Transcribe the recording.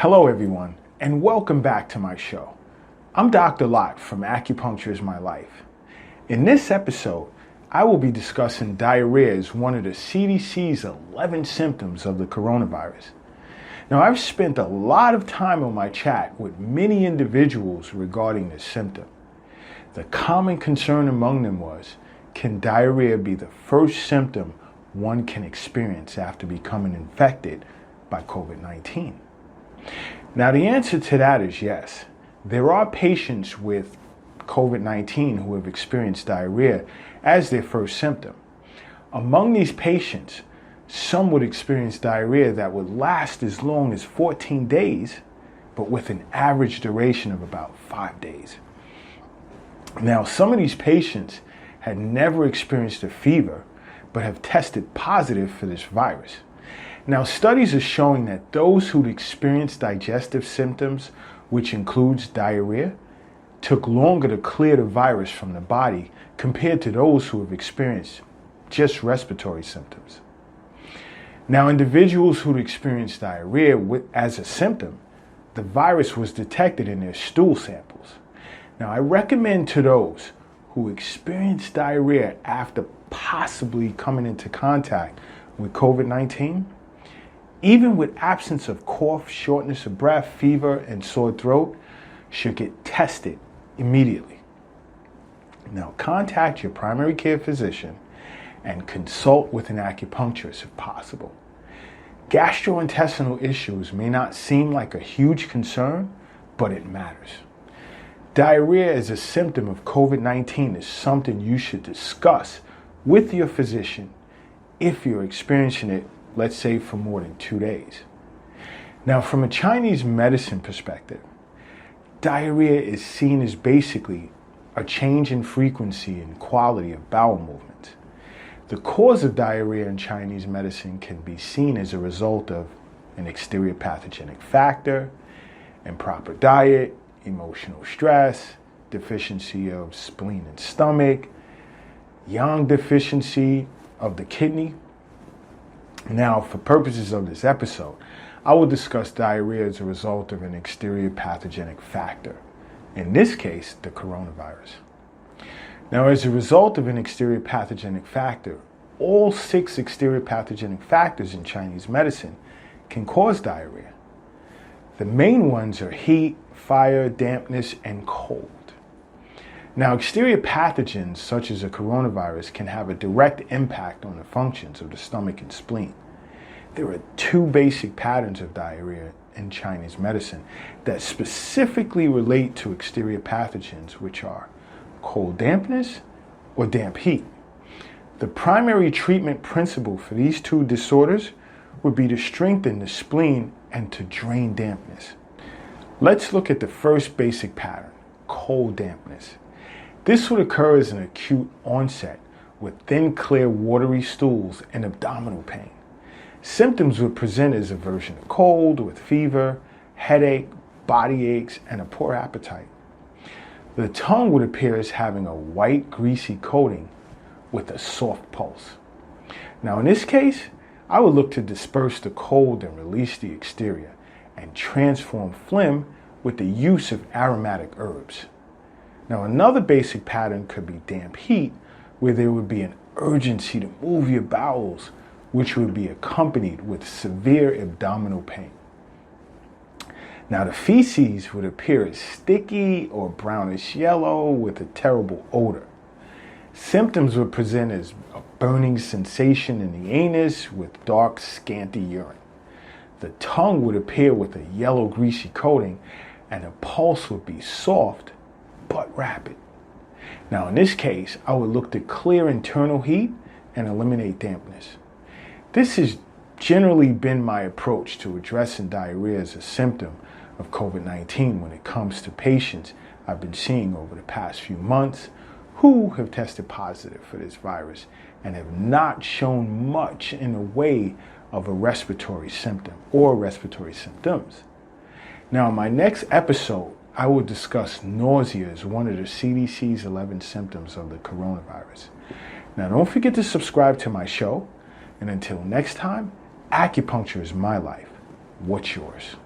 Hello everyone, and welcome back to my show. I'm Dr. Lott from Acupuncture is My Life. In this episode, I will be discussing diarrhea as one of the CDC's 11 symptoms of the coronavirus. Now, I've spent a lot of time on my chat with many individuals regarding this symptom. The common concern among them was, can diarrhea be the first symptom one can experience after becoming infected by COVID-19? Now, the answer to that is yes. There are patients with COVID-19 who have experienced diarrhea as their first symptom. Among these patients, some would experience diarrhea that would last as long as 14 days, but with an average duration of about 5 days. Now, some of these patients had never experienced a fever, but have tested positive for this virus. Now, studies are showing that those who'd experienced digestive symptoms, which includes diarrhea, took longer to clear the virus from the body compared to those who have experienced just respiratory symptoms. Now, individuals who'd experienced diarrhea as a symptom, the virus was detected in their stool samples. Now, I recommend to those who experience diarrhea after possibly coming into contact with COVID-19, even with absence of cough, shortness of breath, fever, and sore throat, should get tested immediately. Now, contact your primary care physician and consult with an acupuncturist if possible. Gastrointestinal issues may not seem like a huge concern, but it matters. Diarrhea as a symptom of COVID-19 is something you should discuss with your physician if you're experiencing it, let's say, for more than 2 days. Now, from a Chinese medicine perspective, diarrhea is seen as basically a change in frequency and quality of bowel movements. The cause of diarrhea in Chinese medicine can be seen as a result of an exterior pathogenic factor, improper diet, emotional stress, deficiency of spleen and stomach, yang deficiency of the kidney. Now, for purposes of this episode, I will discuss diarrhea as a result of an exterior pathogenic factor, in this case, the coronavirus. Now, as a result of an exterior pathogenic factor, all 6 exterior pathogenic factors in Chinese medicine can cause diarrhea. The main ones are heat, fire, dampness, and cold. Now, exterior pathogens such as a coronavirus can have a direct impact on the functions of the stomach and spleen. There are 2 basic patterns of diarrhea in Chinese medicine that specifically relate to exterior pathogens, which are cold dampness or damp heat. The primary treatment principle for these 2 disorders would be to strengthen the spleen and to drain dampness. Let's look at the first basic pattern, cold dampness. This would occur as an acute onset with thin, clear, watery stools and abdominal pain. Symptoms would present as a version of cold with fever, headache, body aches, and a poor appetite. The tongue would appear as having a white, greasy coating with a soft pulse. Now, in this case, I would look to disperse the cold and release the exterior and transform phlegm with the use of aromatic herbs. Now, another basic pattern could be damp heat, where there would be an urgency to move your bowels, which would be accompanied with severe abdominal pain. Now, the feces would appear as sticky or brownish yellow with a terrible odor. Symptoms would present as a burning sensation in the anus with dark, scanty urine. The tongue would appear with a yellow, greasy coating, and the pulse would be soft but rapid. Now, in this case, I would look to clear internal heat and eliminate dampness. This has generally been my approach to addressing diarrhea as a symptom of COVID-19 when it comes to patients I've been seeing over the past few months who have tested positive for this virus and have not shown much in the way of a respiratory symptom or respiratory symptoms. Now, in my next episode, I will discuss nausea as one of the CDC's 11 symptoms of the coronavirus. Now, don't forget to subscribe to my show. And until next time, acupuncture is my life. What's yours?